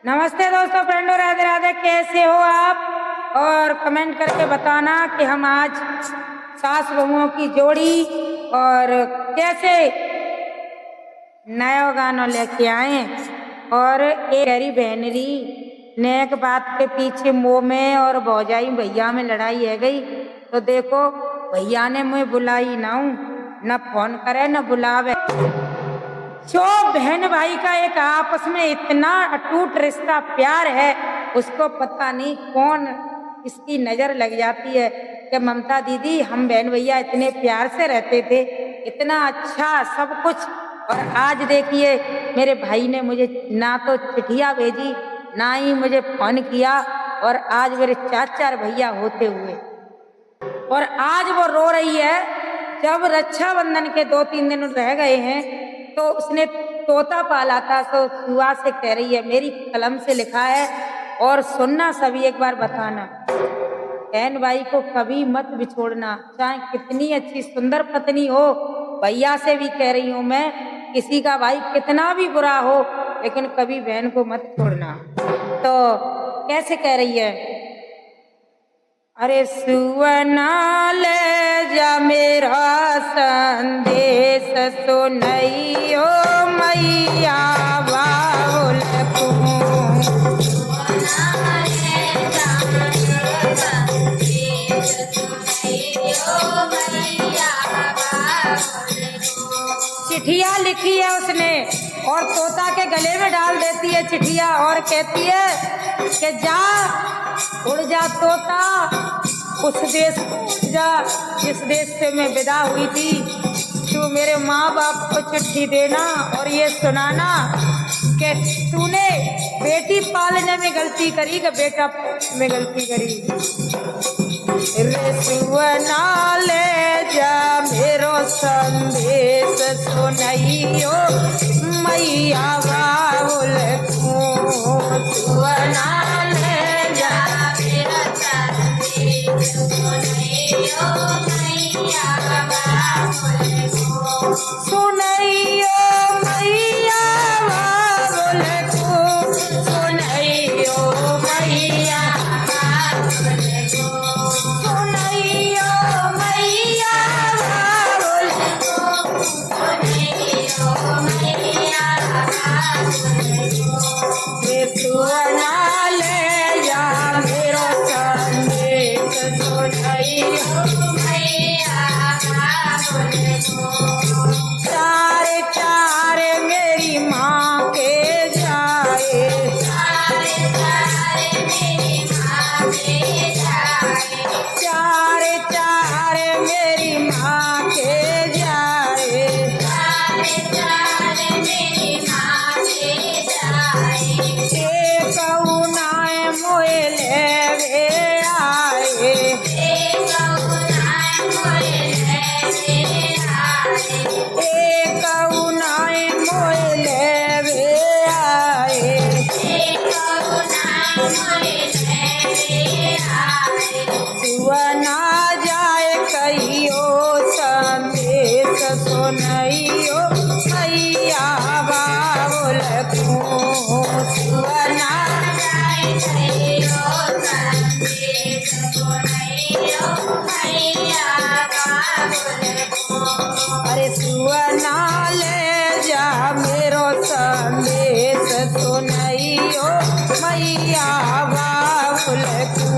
नमस्ते दोस्तों, फ्रेंडों, राधे राधे। कैसे हो आप? और कमेंट करके बताना कि हम आज सास बहुओं की जोड़ी और कैसे नया गाना लेके आए। और एक गहरी बहनरी नेक बात के पीछे मोह में और भौजाई भैया में लड़ाई है गई। तो देखो, भैया ने मुझे बुलाई ना हूँ, न फोन करे न बुलावे। जो बहन भाई का एक आपस में इतना अटूट रिश्ता प्यार है, उसको पता नहीं कौन इसकी नजर लग जाती है कि ममता दीदी हम बहन भैया इतने प्यार से रहते थे, इतना अच्छा सब कुछ। और आज देखिए, मेरे भाई ने मुझे ना तो चिट्ठियाँ भेजी ना ही मुझे फोन किया। और आज मेरे 4 भैया होते हुए और आज वो रो रही है। जब रक्षाबंधन के 2-3 दिन रह गए हैं तो उसने तोता पाला था, तो सुआ से कह रही है, मेरी कलम से लिखा है और सुनना सभी, एक बार बताना। बहन भाई को कभी मत बिछोड़ना, चाहे कितनी अच्छी सुंदर पत्नी हो। भैया से भी कह रही हूँ मैं, किसी का भाई कितना भी बुरा हो, लेकिन कभी बहन को मत छोड़ना। तो कैसे कह रही है? अरे सुवना ले जा मेरा संदेश सुनइयो मैया बाबुल को। चिट्ठिया लिखी है उसने और तोता के गले में डाल देती है चिट्ठिया और कहती है कि जा उड़ जा तोता, उस देश जा जिस देश से मैं विदा हुई थी। तू मेरे माँ बाप को चिट्ठी देना और ये सुनाना कि तूने बेटी पालने में गलती करी कि बेटा में गलती करी। रे सुवना ले जा मेरो संदेश सुनइयो मैया बाबुल को। सुवना ले जा मेरा संदेश सुनइयो मैया बाबुल को। सुनइयो मैया बाबुल को, सुनइयो मैया बाबुल को, सुनइयो मैया बाबुल को, सुनइयो मैया बाबुल को। रे सुवना ले जा मेरो संदेश सुनइयो मैया बाबुल को। चारे चारे मेरी माँ के जाए, चारे चारे मेरी माँ के जाए, चारे चारे मेरी माँ के जाए, चारे चारे मेरी माँ के जाए। एक उनाए मोए लेवे आए, एक उनाए मोए लेवे आए, एक उनाए मोए लेवे आए, एक उनाए मोए लेवे आए। सुवना जाए कहियो संदेश सुनइयो मैया बाबुल को। सुवना जाए कहियो संदेश सुनइयो मैया बाबुल को। अरे सुवना ले जा मेरो संदेश सुनइयो मैया बाबुल को।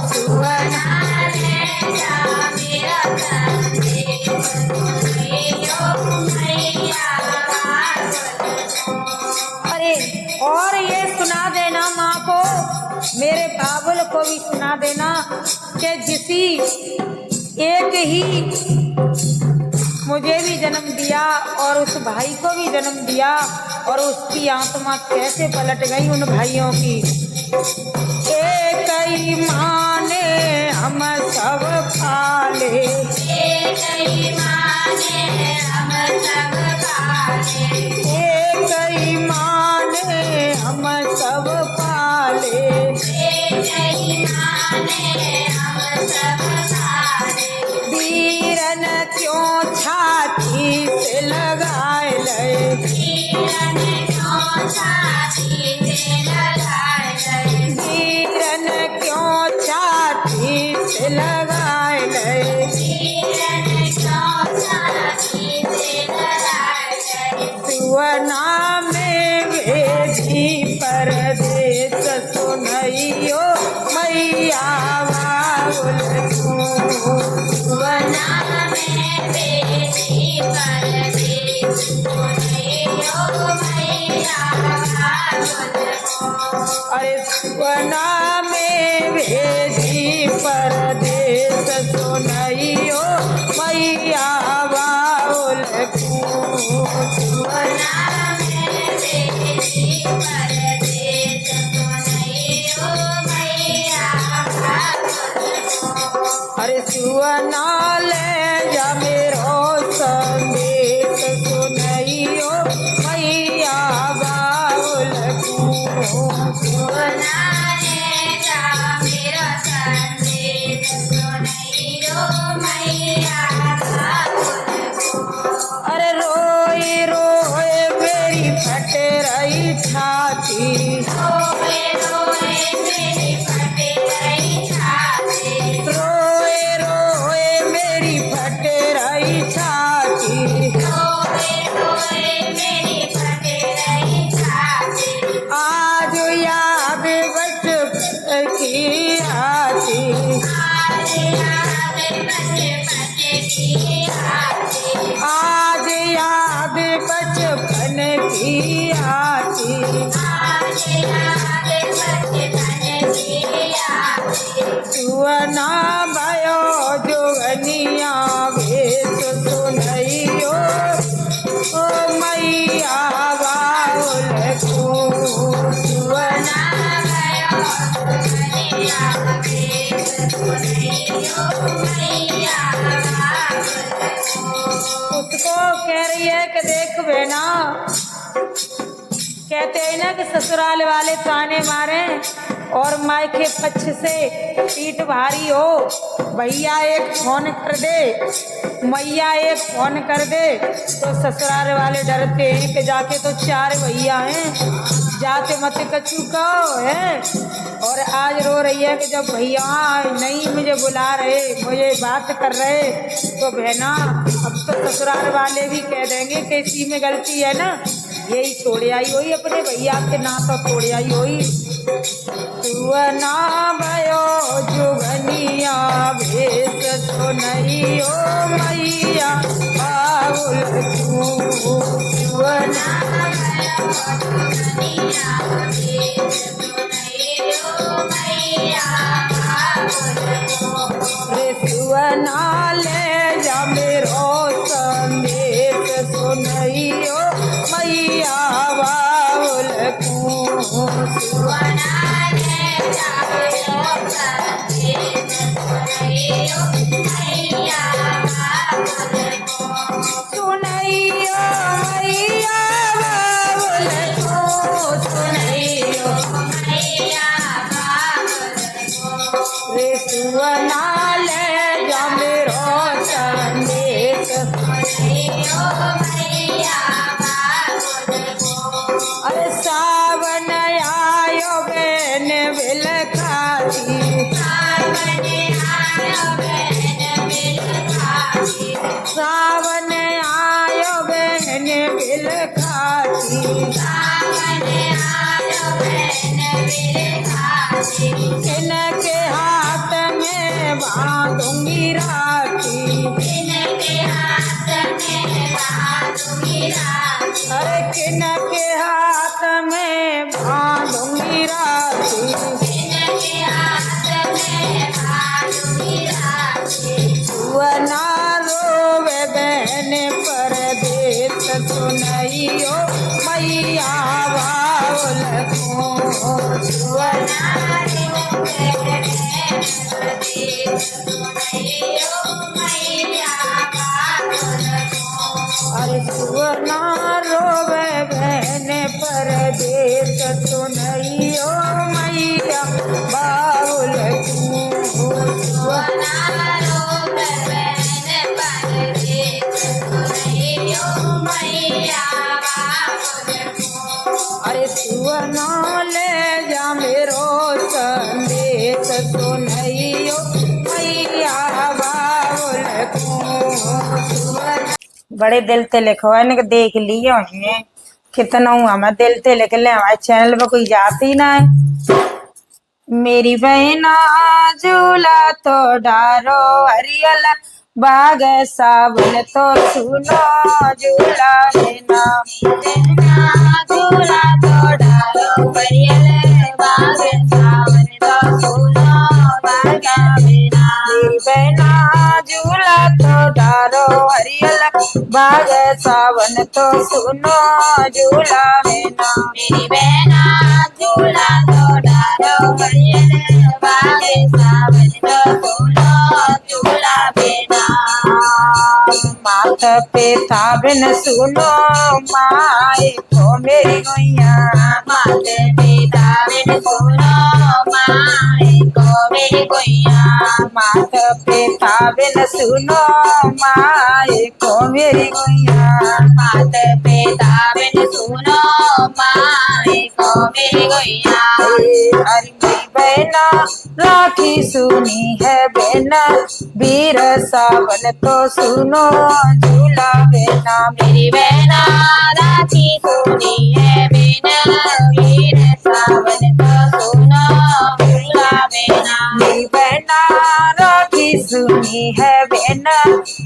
सुवना ले जा मेरा संदेश सुनइयो मैया बाबुल को। अरे और ये सुना देना माँ को, मेरे बाबुल को भी सुना देना कि जिसी एक ही मुझे भी जन्म दिया और उस भाई को भी जन्म दिया, और उसकी आत्मा कैसे पलट गई उन भाइयों की। एक ही माँ ने हम सब पाले, एक ही माँ ने हम सब पाले, एक ही माँ ने हम सब पाले, एक ही माँ ने हम सब पाले। वीरन क्यों छाती से लगाए ले, वीरन क्यों छाती से भेजी परदेस सुनइयो मैया बाउल को। सुवना में भेजी परदेस सुनइयो मैया बाउल को। अरे सुवना में भेजी परदेस सुनइयो मैया बाउल को। सुवना में भेजी परदेस सुनइयो मैया बाउल को। अरे सुवना ले जा मेरो संदेश सुनइयो मैया बाउल को। सुवना ले जा मेरो संदेश सुनइयो मैया बाउल को। अरे रोए रोए मेरी फट रही छाती। रोए रोए मेरी फटे रही छाती। रोए रोए मेरी फट रही छाती। रोए रोए मेरी फटे रही छाती। आज याद बचपन की आती। आज याद बचपन की आती। आज याद बचपन की आती। आज याद बचपन की आती। सुवना भयो जोगनिया भेष सुनइयो ओ मैया बाउल को। सुवना सुवना भयो सुवनिया भेष सुनइयो मैया बाउल को। उसको कह रही है कि देख बेना, कहते हैं ना कि ससुराल वाले ताने मारे और माई के पक्ष से पीठ भारी हो, भैया एक फोन कर दे, मैया एक फोन कर दे, तो ससुराल वाले डरते हैं कि जाके तो 4 भैया हैं, जाते मत कछु कहो है। और आज रो रही है कि जब भैया नहीं मुझे बुला रहे, मुझे बात कर रहे, तो बहना अब तो ससुराल वाले भी कह देंगे कि इसी में गलती है ना, यही छोड़ आई होई अपने भैया के नाता तोड़ आई होई। सुवना भयो जुगनिया भेष सुनइयो मैया बाउल को। सुवना सुवनिया भेष सुनइयो मैया बाउल को। रे सुवना ले जा मेरो संदेश सुनइयो मैया बाउल को। सुवना ले जा मेरो संदेश सुनइयो मैया बाउल को। सुनइयो मैया बाउल को। सुनइयो मैया बाउल को। रे सुवना ले जा मेरो संदेश। सुनइयो मैया बाउल को। अरे सावन आयो बहन बिलखाती। सावन आयो बहन बिलखाती। सावन आयो बहन बिलखाती। सावन आयो बहन बिलखाती। इनके हाथ में बांधूंगी राखी। इनके हाथ में बांधूंगी राखी। अरे किनके हाथ में बांधूंगी राखी। इनके हाथ में बांधूंगी राखी। सुवना रोवे बहन परदेस सुनइयो मैया बाउल को। सुवना अरे सुवना रोवे बहन परदेस सुनइयो मैया बाउल को। अरे सुवना ले जा मेरो संदेश सुनइयो मैया बाउल को। बड़े दिल से लिखवा ने देख लिया हमने कितना हमें दिल ते लिख ले, हमारे चैनल पर कोई जाती ना है। मेरी बहना झूला तो डारो हरियल बाग सावन तो सुनो झूला बिना। झूला तो डालो हरियल बाग सावन तो सुनो बागा बिना। मेरी बहना झूला तो डारो हरियल बाग सावन तो सुनो झूला बिना। मेरी बहना झूला तो डालो हरियल बाग सावन तो सुनो झूला बिना। मात पिता बिन सुनो माए को मेरी गैया। मात पिता बिन सुनो माए को मेरी गैया। मात पिता बिन सुनो माए को मेरी गैया। मात पिता बिन सुनो माए को मेरी गैया। हरी मेरी बहना राखी सुनी है बहना वीर सावन तो सुनो झूला बहना। मेरी बहना राखी सुनी है बिना वीर सावन तो सुनो झूला बिना। मेरी बहना राखी सुनी है बहना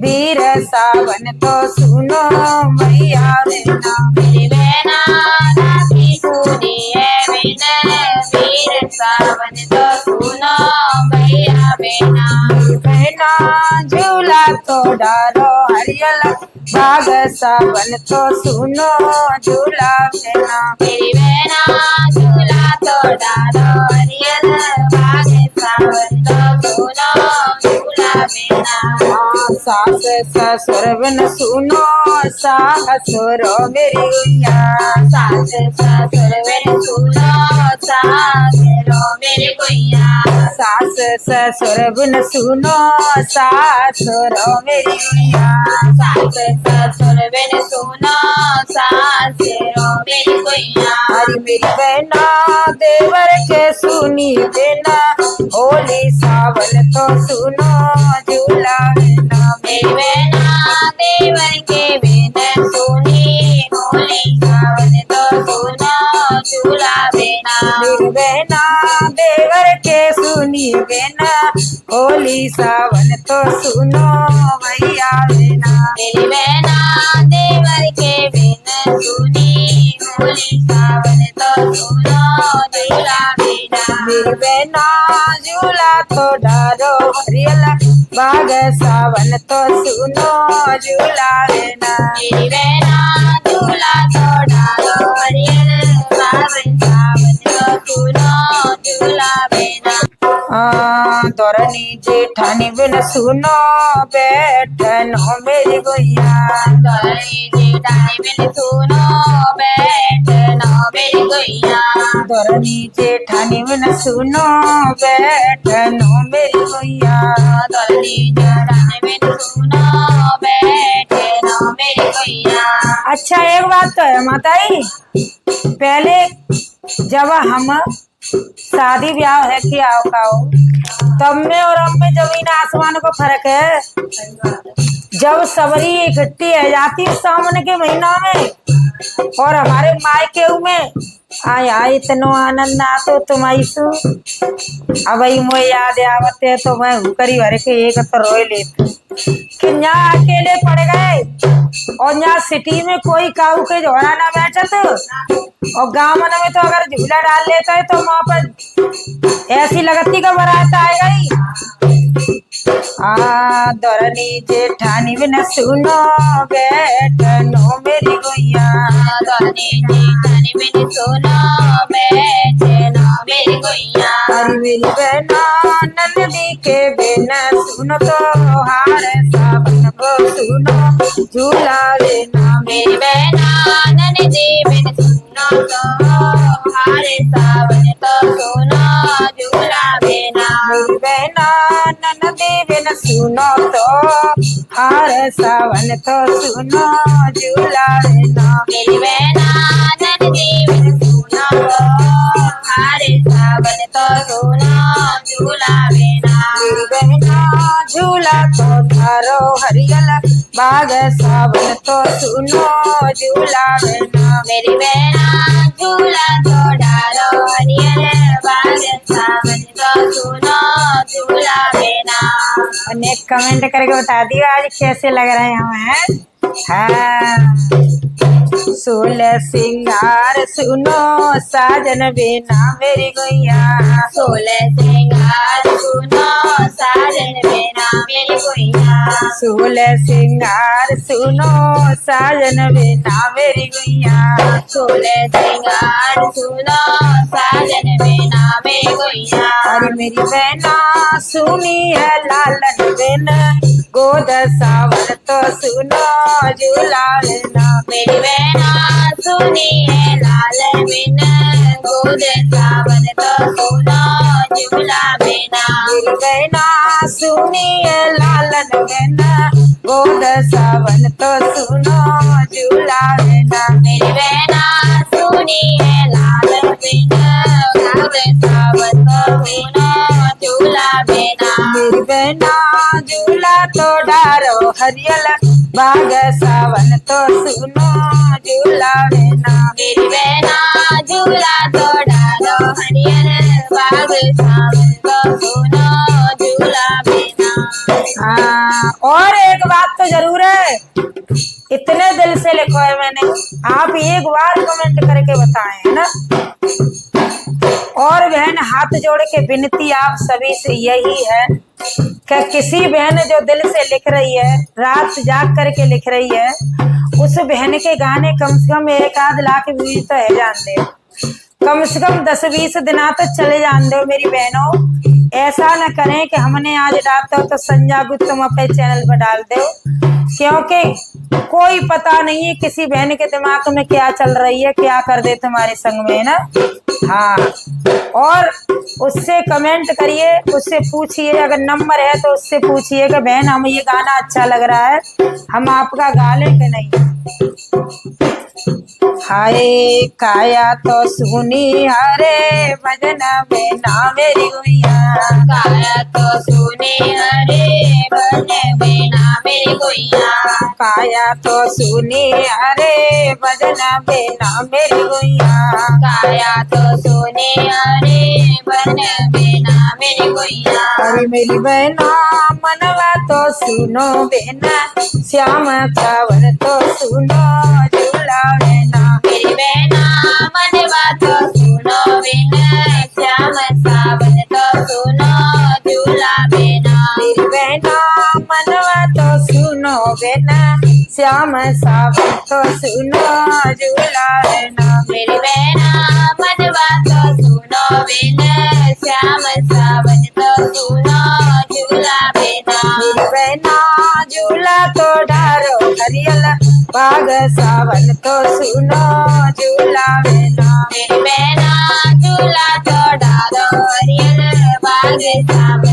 वीर सावन तो सुनो मैया बहना। मेरी बहना राखी सुनी है बिना वीर सावन तो सुनो भैया बहना। मेरी बहना झूला तो डालो हरियल बाग सावन तो सुनो झूला बहना। मेरी बहना झूला तो डालो हरियल बाग सावन तो सुनो झूला बहना। सास ससुर बिन सुनो सासुरो मेरी गैया। सास ससुर बिन सुनो सासुरो मेरी गैया। सास ससुर बिन सुनो सासुरो मेरी गैया। सास ससुर बिन सुनो सासुरो मेरी गैया। हरी मेरी बहना देवर के सुनी बिना होली सावन तो सुनो झूला बिना। मेरी बहना देवर के बिन सुनी होली सावन तो सुनो झूला बिना। मेरी बहना देवर के सुनी बिना होली सावन तो सुनो भैया बिना। मेरी बहना देवर के बिन सुनी होली सावन तो सुनो झूला बिना। मेरी बहना झूला तो डालो हरियल बाग सावन तो सुनो झूला बिना। मेरी बहना झूला तो डालो हरियल सावन सावन तो सुनो झूला बिना। दौरनी जेठानी बिन सुनो बैठनो मेरी गैया। दौरनी जेठानी बिन सुनो बैठनो मेरी गैया। दौरनी जेठानी बिन सुनो बैठनो मेरी गैया। दौरनी जेठानी बिन सुनो बैठनो मेरी गैया। अच्छा एक बात तो है माताई, पहले जब हम शादी ब्याह है कि आओ खाओ तब में और अब में जमीन आसमान को फर्क है। जब सबरी इकट्ठी है जाती सावन के महीना में और हमारे मायके में आया इतनो आनंद आतो तुम्हारी सु। अब मुझे याद आवते तो मैं करी भर के एक तो रोए लेती कि यहाँ अकेले पड़ गए और यहाँ सिटी में कोई काऊ के झोड़ा ना बैठत और गाँव में तो अगर झूला डाल लेता है तो वहां पर ऐसी लगती का बारात आएगा ही। दौरनी जेठानी बिन सुनो बैठनो मेरी गैया। दौरनी जेठानी बिन सुनो बैठनो मेरी गैया। हरी मेरी बहना नंदी के बिन सुनो तो हार सावन को सुनो झूला बिना। मेरी बहना नंदी बिन सुनो तो हारे सावन तो सुनो झूला बिना। मेरी बहना नंदी बिन सुनो तो हार सावन तो सुनो झूला बिना। मेरी बहना नंदी बिन सुनो तो हारे सावन तो सुनो झूला बेना मेरी बहना झूला तो डारो हरियल बाग सावन तो सुनो झूला बेना मेरी बहना झूला तो डालो हरियल बाग सावन तो सुनो झूला बेना अनेक कमेंट करके बता दियो आज कैसे लग रहे हैं हमें। हाँ सोलह सिंगार सुनो साजन बिना मेरी गुइया सोलह श्रृंगार सुनो साजन बिना मेरी गुइया सोलह सिंगार सुनो साजन बिना मेरी गुइया सोलह श्रृंगार सुनो साजन बिना मेरी गुइया अरे मेरी बहना सुनी है लालन बिन गोद सावन तो सुनो झूला बिना मेरी बहना सुनी है लाल बिन गोद सावन तो सुनो झूला बिना मेरी बहना सुनी है लालन बिन गोद सावन तो सुनो झूला बिना मेरी बहना सुनी है लाल बिन गोद सावन तो सुनो झूला बिना मेरी बहना झूला तो डारो हरियल बाग सावन तो सुनो झूला बिना मेरी बहना झूला तो डालो हरियर बाग सावन तो सुनो झूला बिना हाँ और एक बात तो जरूर है, इतने दिल से लिखो है मैंने, आप एक बार कमेंट करके बताएं है ना। और बहन हाथ जोड़ के विनती आप सभी से यही है कि किसी बहन जो दिल से लिख रही है, रात जाग करके लिख रही है, उस बहन के गाने कम से कम 1-8 लाख व्यूज तो है जान दे, कम से कम 10-20 दिना तो चले जान दो मेरी बहनों। ऐसा न करें कि हमने आज डालता हो तो संजा गुप्त तुम अपने चैनल पर डाल दो, क्योंकि कोई पता नहीं है किसी बहन के दिमाग में क्या चल रही है, क्या कर दे तुम्हारे संग में ना। हाँ और उससे कमेंट करिए, उससे पूछिए, अगर नंबर है तो उससे पूछिए कि बहन हम ये गाना अच्छा लग रहा है, हम आपका गा लें कि नहीं। हाय काया तो सुनी हरे भजन में ना मेरी गुइया काया तो सुने हरे भजन बिना मेरी गुइया काया तो सुनी हरे भजन में ना मेरी गुइया काया तो सुने हरे भजन बिना मेरी गुइया अरे मेरी बहना मनवा तो सुनो बेना श्याम सावन तो सुनो झूला बेना मेरी बहना मनवा तो सुनो बिना श्याम सावन तो सुनो झूला बिना मेरी बहना मनवा तो सुनो बेना श्याम सावन तो सुनो झूला बेना मेरी बहना मनवा तो सुनो बिना श्याम सावन तो सुनो झूला बिना मेरी बहना झूला तो डारो हरियल बाग सावन तो सुनो झूला बेना मेरी बहना झूला तो डालो हरियल बाग सावन